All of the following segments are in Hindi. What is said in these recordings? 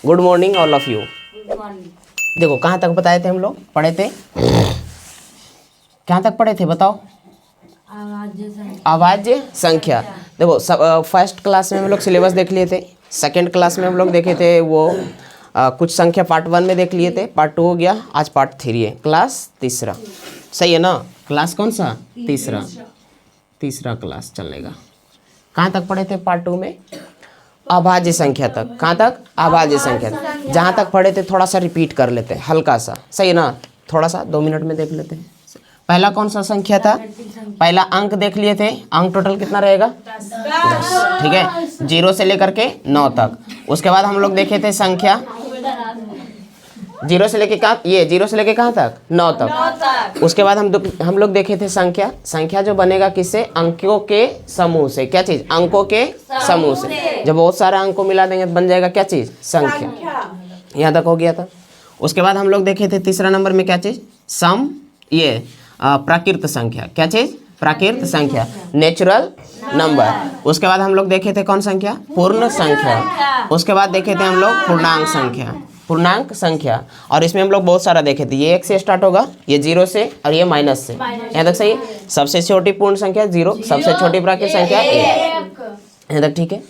Good morning all of you. देखो कहाँ तक बताए थे हम लोग, पढ़े थे, कहाँ तक पढ़े थे बताओ? अभाज्य संख्या। देखो फर्स्ट क्लास में हम लोग सिलेबस देख लिए थे, सेकंड क्लास में हम लोग देखे थे वो कुछ संख्या पार्ट 1 में देख लिए थे, पार्ट 2 हो गया, आज पार्ट 3 है, क्लास तीसरा। सही है ना? क्लास कौन सा? तीसरा क्लास चलेगा। कहाँ तक पढ़े थे पार्ट 2 में? अभाज्य संख्या तक। कहाँ तक? अभाज्य संख्या तक। जहाँ तक पढ़े थे थोड़ा सा रिपीट कर लेते हैं, हल्का सा। सही है ना? थोड़ा सा 2 मिनट में देख लेते हैं। पहला कौन सा संख्या था? पहला अंक देख लिए थे। अंक टोटल कितना रहेगा? 10। ठीक है, 0 से लेकर के 9 तक। उसके बाद हम लोग देखे थे संख्या 0 से लेके कहाँ, ये 0 से लेके कहाँ तक? 9 तक। उसके बाद हम लोग देखे थे संख्या जो बनेगा किससे? अंकों के समूह से। क्या चीज? अंकों के समूह से। जब बहुत सारे अंक को मिला देंगे तो बन जाएगा क्या चीज? संख्या। यहाँ तक हो गया था। उसके बाद हम लोग देखे थे तीसरा नंबर में क्या चीज? सम, ये प्राकृत संख्या। क्या चीज? प्राकृत संख्या, नेचुरल नंबर। उसके बाद हम लोग देखे थे कौन संख्या? पूर्ण संख्या। उसके बाद देखे थे हम लोग पूर्णांक संख्या। पूर्णांक संख्या, और इसमें हम लोग बहुत सारा देखे थे। ये 1 से स्टार्ट होगा, ये 0 से, और ये माइनस से। यहाँ तक सही है? सबसे छोटी पूर्ण संख्या 0, सबसे छोटी प्राकृत संख्या 1। यहाँ तक ठीक है।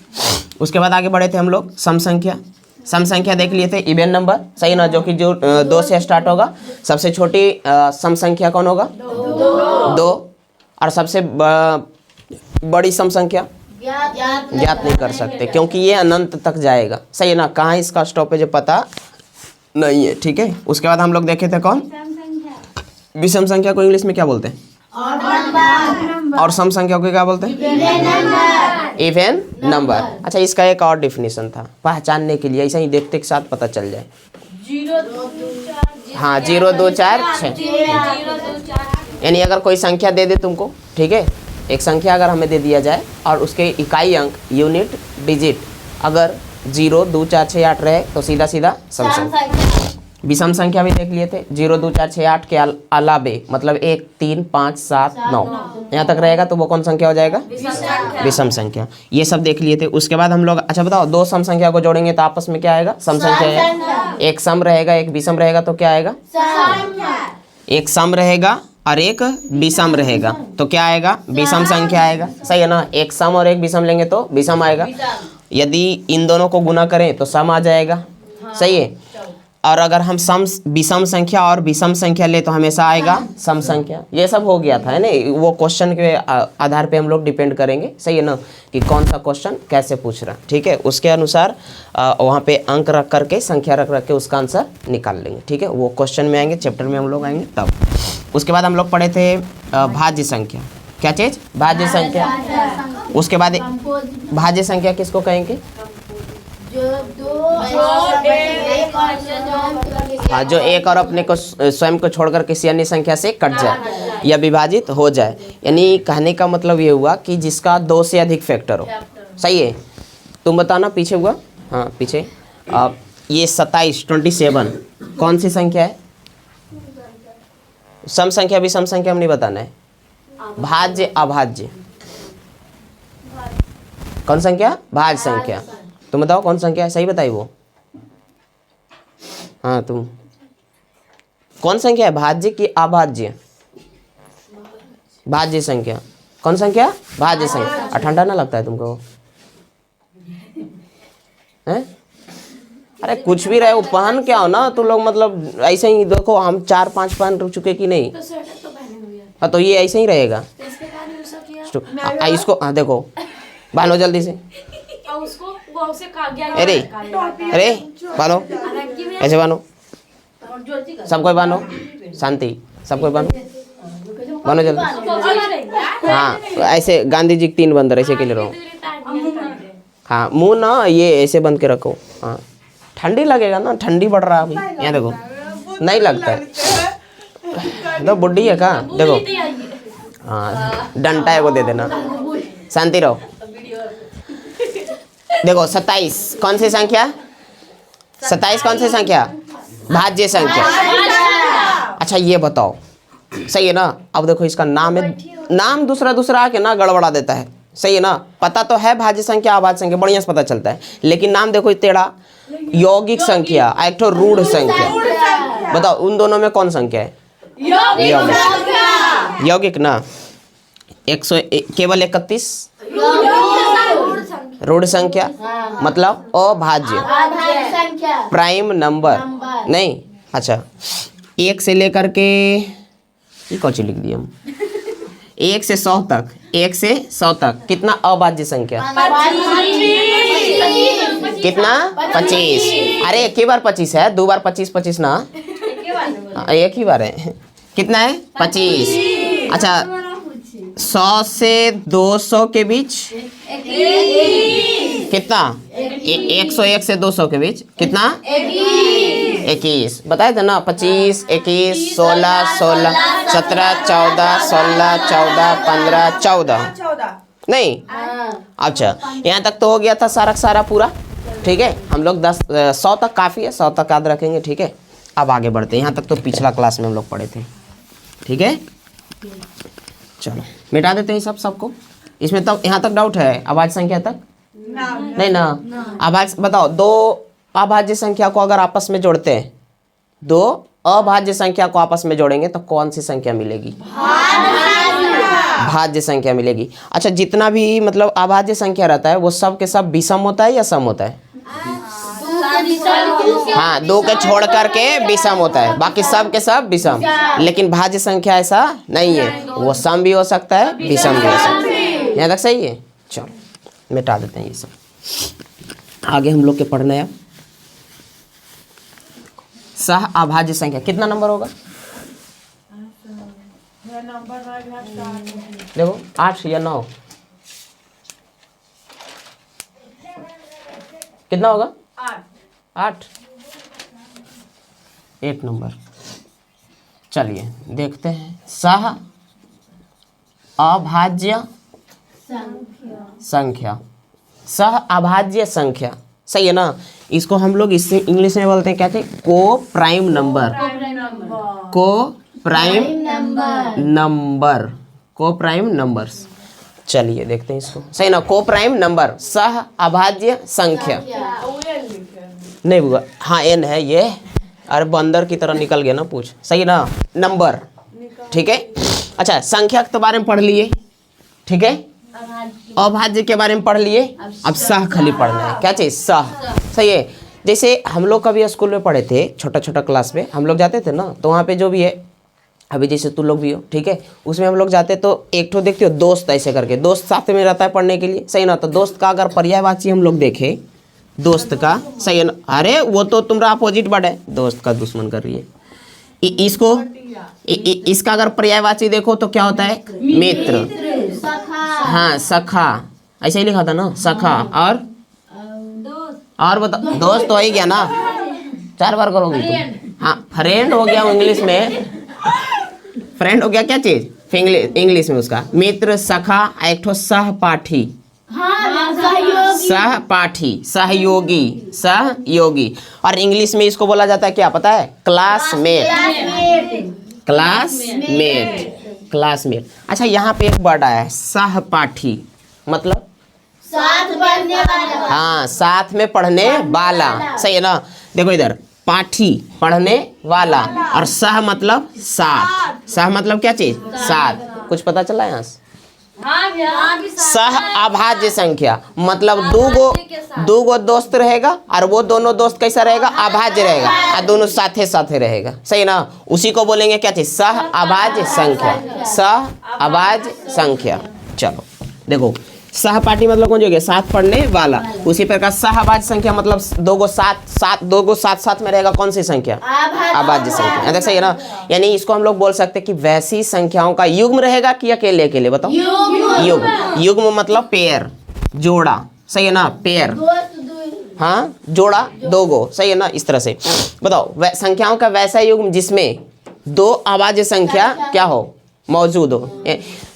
उसके बाद आगे बढ़े थे हम लोग सम संख्या। सम संख्या देख लिए थे, इवन नंबर। सही ना? जो कि 2 से स्टार्ट होगा। सबसे छोटी सम संख्या कौन होगा? 2। और सबसे बड़ी सम संख्या ज्ञात नहीं कर सकते, क्योंकि ये अनंत तक जाएगा। सही है ना? कहाँ इसका स्टॉपेज है पता नहीं है। ठीक है। उसके बाद हम लोग देखे थे कौन? विषम संख्या को इंग्लिश में क्या बोलते हैं? और सम संख्या को क्या बोलते हैं? Even number. अच्छा, इसका एक और डिफिनीशन था पहचानने के लिए, ऐसा ही देखते के साथ पता चल जाए। 0 2 4 6। यानी अगर कोई संख्या दे दे तुमको, ठीक है, एक संख्या अगर हमें दे दिया जाए और उसके इकाई अंक, यूनिट, डिजिट अगर 0 2 4 6 8 रहे तो सीधा सीधा सम संख्या। विषम संख्या भी देख लिए थे। 0 2 4 6 8 के अलावे, मतलब 1 3 5 7 9 यहाँ तक रहेगा तो वो कौन संख्या हो जाएगा? विषम संख्या। ये सब देख लिए थे। उसके बाद हम लोग, अच्छा बताओ, 2 सम संख्या को जोड़ेंगे तो आपस में क्या आएगा? सम संख्या आएगा। एक सम रहेगा, एक विषम रहेगा तो क्या आएगा? एक सम रहेगा और एक विषम रहेगा तो क्या आएगा? विषम संख्या आएगा। सही है ना? एक सम और एक विषम लेंगे तो विषम आएगा। यदि इन दोनों को गुना करें तो सम आ जाएगा। सही है। और अगर हम विषम संख्या और विषम संख्या ले तो हमेशा आएगा सम संख्या। ये सब हो गया था, है ना? वो क्वेश्चन के आधार पे हम लोग डिपेंड करेंगे। सही है ना? कि कौन सा क्वेश्चन कैसे पूछ रहा है। ठीक है, उसके अनुसार वहाँ पे अंक रख करके, संख्या रख के उसका आंसर निकाल लेंगे। ठीक है, वो क्वेश्चन में आएंगे, चैप्टर में हम लोग आएंगे तब। उसके बाद हम लोग पढ़े थे भाज्य संख्या। क्या चीज? भाज्य संख्या। उसके बाद भाज्य संख्या किसको कहेंगे? हाँ, जो एक और अपने को स्वयं को छोड़कर किसी अन्य संख्या से कट जाए या विभाजित हो जाए। यानी कहने का मतलब ये हुआ कि जिसका 2 से अधिक फैक्टर हो। सही है? तुम बताना, पीछे हुआ। हाँ पीछे। ये 27 कौन सी संख्या है? सम संख्या विषम संख्या में नहीं बताना है। भाज्य अभाज्य कौन संख्या? भाज्य संख्या। तुम बताओ कौन संख्या है? सही बताई वो। हाँ तुम, कौन संख्या है? भाज्य की अभाज्य? भाज्य संख्या। कौन संख्या? भाज्य संख्या। ठंडा ना लगता है तुमको? हैं? अरे कुछ भी रहे वो पहन क्या हो ना, तुम लोग मतलब ऐसे ही देखो, हम 4 5 पहन रुक चुके कि नहीं? हाँ तो ये ऐसे ही रहेगा। इसको हाँ देखो, बांधो जल्दी से। अरे अरे बांधो, ऐसे बांधो, सबको बांधो, शांति, सबको बांधो जल्दी। हाँ ऐसे गांधी जी के 3 बंदर ऐसे के लिए रहो। हाँ मुंह ना ये ऐसे बंद के रखो। हाँ ठंडी लगेगा ना, ठंडी बढ़ रहा है अभी। यहाँ देखो, नहीं लगता है। दो बुड्ढी है का? देखो, हाँ डंडा है वो दे देना। शांति रहो। देखो 27 कौन सी संख्या? 27 कौन सी संख्या? भाज्य संख्या। अच्छा ये बताओ, सही है ना? अब देखो इसका नाम है, नाम दूसरा आके ना गड़बड़ा देता है। सही है ना? पता तो है भाज्य संख्या अभाज्य संख्या, बढ़िया से पता चलता है, लेकिन नाम देखो टेढ़ा। यौगिक संख्या, एक ठो रूढ़ संख्या। बताओ उन दोनों में कौन संख्या है? यौगिक। यौगिक ना। 100 केवल 31 रूढ़ संख्या, मतलब अभाज्य प्राइम नंबर नहीं। अच्छा, 1 से लेकर के ये कौन सी लिख दिया हम, 1 से 100 तक, 1 से 100 तक कितना अभाज्य संख्या? कितना? 25। अरे एक ही बार 25 है, 2 बार 25 25 ना, एक ही बार है। कितना है? 25। अच्छा, 100 से 200 के बीच कितना? 101 से 200 के बीच कितना? 21। बताए थे ना, 25 21 16 16 17 14 16 14 15 14 नहीं। अच्छा, यहाँ तक तो हो गया था सारा सारा पूरा। ठीक है, हम लोग 100 तक काफ़ी है, 100 तक याद रखेंगे। ठीक है, अब आगे बढ़ते हैं। यहाँ तक तो पिछला क्लास में हम लोग पढ़े थे। ठीक है, चलो मिटा देते हैं सबको। इसमें तो यहाँ तक डाउट है? अभाज्य संख्या तक नहीं ना। अभाज्य बताओ, दो अभाज्य संख्या को अगर आपस में जोड़ते हैं, दो अभाज्य संख्या को आपस में जोड़ेंगे तो कौन सी संख्या मिलेगी? भाज्य संख्या मिलेगी। अच्छा, जितना भी मतलब अभाज्य संख्या रहता है वो सब के सब विषम होता है या सम होता है? हाँ, 2 के छोड़ करके विषम होता है, बाकी सब के सब विषम। लेकिन भाज्य संख्या ऐसा नहीं है, वो सम भी हो सकता है, विषम भी हो सकता है। यहाँ तक सही है? चलो मिटा देते हैं ये सब। आगे हम लोग के पढ़ना है सह अभाज्य संख्या। कितना नंबर होगा? देखो 8 या 9 कितना होगा? 8। 1 नंबर। चलिए देखते हैं सह अभाज्य संख्या। सह अभाज्य संख्या सही है ना। इसको हम लोग इससे इंग्लिश में बोलते हैं, क्या थे? को प्राइम नंबर। को प्राइम नंबर, को प्राइम नंबर्स। चलिए देखते हैं इसको, सही ना। को प्राइम नंबर सह अभाज्य संख्या नहीं हुआ। हाँ एन है ये। अरे बंदर की तरह निकल गया ना पूछ। सही ना, नंबर। ठीक है। अच्छा, संख्या के बारे में पढ़ लिए। ठीक है, अभाज्य के बारे में पढ़ लिए। अब सह खाली पढ़ना है। क्या चीज? सह। सही है। जैसे हम लोग कभी स्कूल में पढ़े थे, छोटा छोटा क्लास में हम लोग जाते थे ना, तो वहाँ पे जो भी है, अभी जैसे तू लोग भी हो, ठीक है, उसमें हम लोग जाते तो एक ठो देखते हो दोस्त, ऐसे करके दोस्त साथ में रहता है पढ़ने के लिए। सही ना। तो दोस्त का अगर पर्यायवाची हम लोग देखें, दोस्त का, सही है ना। अरे वो तो तुम्हारा अपोजिट वर्ड है, दोस्त का दुश्मन कर रही है। इसको इसका अगर पर्यायवाची देखो तो क्या होता है? मित्र। हाँ, सखा। ऐसे ही लिखा था ना, सखा। और बता, दोस्त हो ही गया ना, 4 बार करोगे तुम। हाँ, फ्रेंड हो गया इंग्लिश में। फ्रेंड हो गया क्या चीज? इंग्लिश में उसका मित्र, सखा, एक ठो सहपाठी। सहपाठी, सहयोगी, सहयोगी। और इंग्लिश में इसको बोला जाता है क्या पता है? क्लासमेट। Classmate, classmate. अच्छा, यहाँ पे एक वर्ड आया है सहपाठी, मतलब साथ पढ़ने वाला। हाँ, साथ में पढ़ने वाला। सही है ना। देखो इधर, पाठी पढ़ने वाला, और सह मतलब साथ। सह मतलब क्या चीज? साथ। कुछ पता चला यहाँ से? सह अभाज्य संख्या मतलब दो गो दोस्त रहेगा, और वो दोनों दोस्त कैसा रहेगा? अभाज्य रहेगा, और दोनों साथे साथे रहेगा। सही ना। उसी को बोलेंगे क्या चीज? सह अभाज्य संख्या। सह अभाज्य संख्या। चलो देखो, सहपाठी मतलब कौन हो गया? साथ पढ़ने वाला। उसी प्रकार सहअभाज्य संख्या मतलब दो गो साथ साथ में रहेगा। कौन सी संख्या? अभाज्य संख्या। देख सही है ना। यानी इसको हम लोग बोल सकते हैं कि वैसी संख्याओं का युग्म रहेगा कि अकेले अकेले? बताओ। युग्म। युग्म मतलब पेयर, जोड़ा। सही है ना, पेयर। हाँ, जोड़ा, 2 गो। सही है ना। इस तरह से बताओ, संख्याओं का वैसा युग्म जिसमें 2 अभाज्य संख्या क्या हो? मौजूद हो।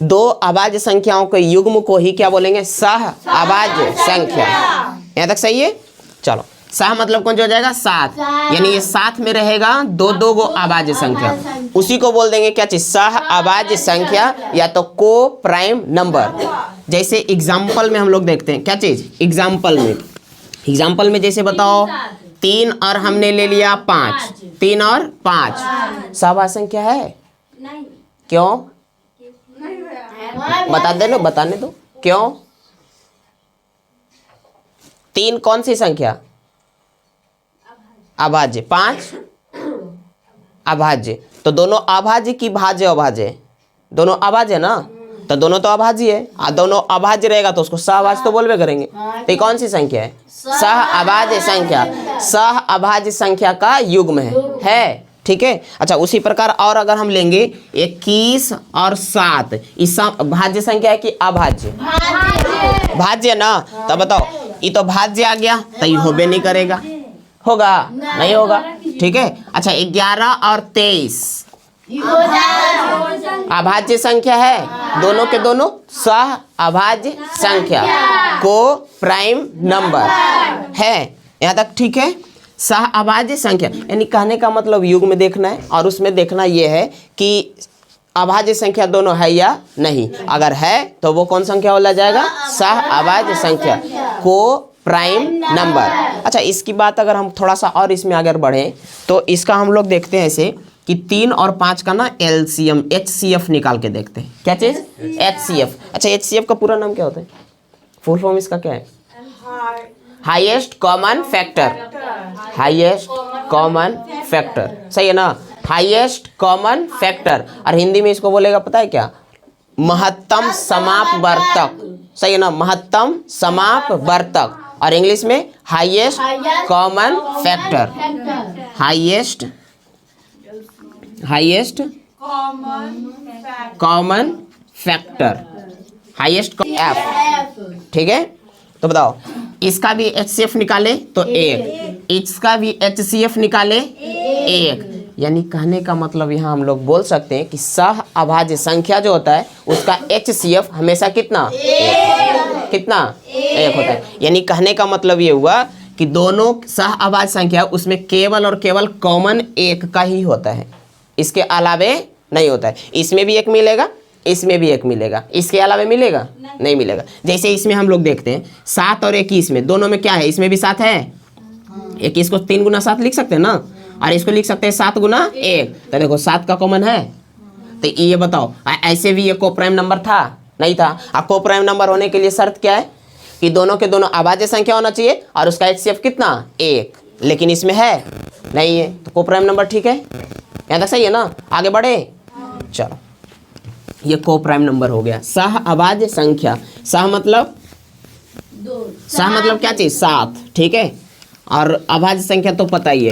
2 अभाज्य संख्याओं के युग्म को ही क्या बोलेंगे? सह अभाज्य संख्या। यहाँ तक सही है। चलो, सह मतलब कौन हो जाएगा? साथ। यानी ये साथ में रहेगा 2 गो अभाज्य संख्या, उसी को बोल देंगे क्या चीज? सह अभाज्य संख्या, या तो को प्राइम नंबर। जैसे एग्जाम्पल में हम लोग देखते हैं क्या चीज? एग्जाम्पल में जैसे बताओ, 3 और हमने ले लिया 5, 3 और 5 सहभाज्य संख्या है? नहीं। क्यों? बताने दो क्यों? 3 कौन सी संख्या? अभाज्य। 5 अभाज्य। तो दोनों अभाज्य की भाज्य अभाज्य? दोनों अभाज्य ना, तो दोनों तो अभाज्य है। दोनों अभाज्य रहेगा तो उसको सहभाज्य तो बोलबे करेंगे। तो कौन सी संख्या है? सह अभाज्य संख्या। सह अभाज्य संख्या का युग्म है। ठीक है। अच्छा, उसी प्रकार और अगर हम लेंगे 21 और 7, इस भाज्य संख्या है कि अभाज्य? भाज्य ना। तो बताओ, ये तो भाज्य आ गया तो ये होबे नहीं करेगा, होगा? नहीं होगा। ठीक है। अच्छा, 11 और 23 अभाज्य संख्या है, दोनों के दोनों सह अभाज्य संख्या, को प्राइम नंबर है। यहाँ तक ठीक है। सह अभाज्य संख्या यानी कहने का मतलब युग में देखना है और उसमें देखना ये है कि अभाज्य संख्या दोनों है या नहीं। अगर है तो वो कौन संख्या बोला जाएगा? सह अभाज्य संख्या, को प्राइम नंबर। अच्छा, इसकी बात अगर हम थोड़ा सा और इसमें आगे बढ़ें तो इसका हम लोग देखते हैं ऐसे कि 3 और 5 का ना एलसीएम HCF निकाल के देखते हैं। क्या चीज? HCF। अच्छा, HCF का पूरा नाम क्या होता है? फुल फॉर्म इसका क्या है? Highest common factor. Highest common factor, सही है ना? Highest common factor. और हिंदी में इसको बोलेगा पता है क्या? महत्तम समापवर्तक, सही है ना? महत्तम समापवर्तक। और इंग्लिश में highest common factor. Highest common factor, highest F. ठीक है। तो बताओ, इसका भी HCF निकाले तो 1, इसका भी HCF निकाले 1। यानी कहने का मतलब यहाँ हम लोग बोल सकते हैं कि सह अभाज्य संख्या जो होता है उसका HCF हमेशा कितना? 1। कितना? 1 होता है। यानी कहने का मतलब ये हुआ कि दोनों सह अभाज्य संख्या उसमें केवल और केवल कॉमन 1 का ही होता है, इसके अलावे नहीं होता है। इसमें भी 1 मिलेगा, इसमें भी 1 मिलेगा, इसके अलावा मिलेगा? नहीं मिलेगा। जैसे इसमें हम लोग देखते हैं 7 और 21 में, दोनों में क्या है? इसमें भी 7 है। 21 को 3 गुना 7 लिख सकते हैं ना, और इसको लिख सकते हैं 7 गुना 1। तो देखो 7 का कॉमन है। तो ये बताओ, ऐसे भी ये को प्राइम नंबर था? नहीं था। अब को प्राइम नंबर होने के लिए शर्त क्या है? कि दोनों के दोनों अभाज्य संख्या होना चाहिए और उसका HCF कितना? 1। लेकिन इसमें है नहीं है, तो को प्राइम नंबर ठीक है। यहाँ तक सही है ना? आगे बढ़े, चलो। ये को प्राइम नंबर हो गया। सह अभाज्य संख्या, सह मतलब क्या चीज? 7। ठीक है। और अभाज्य संख्या तो पता ही है।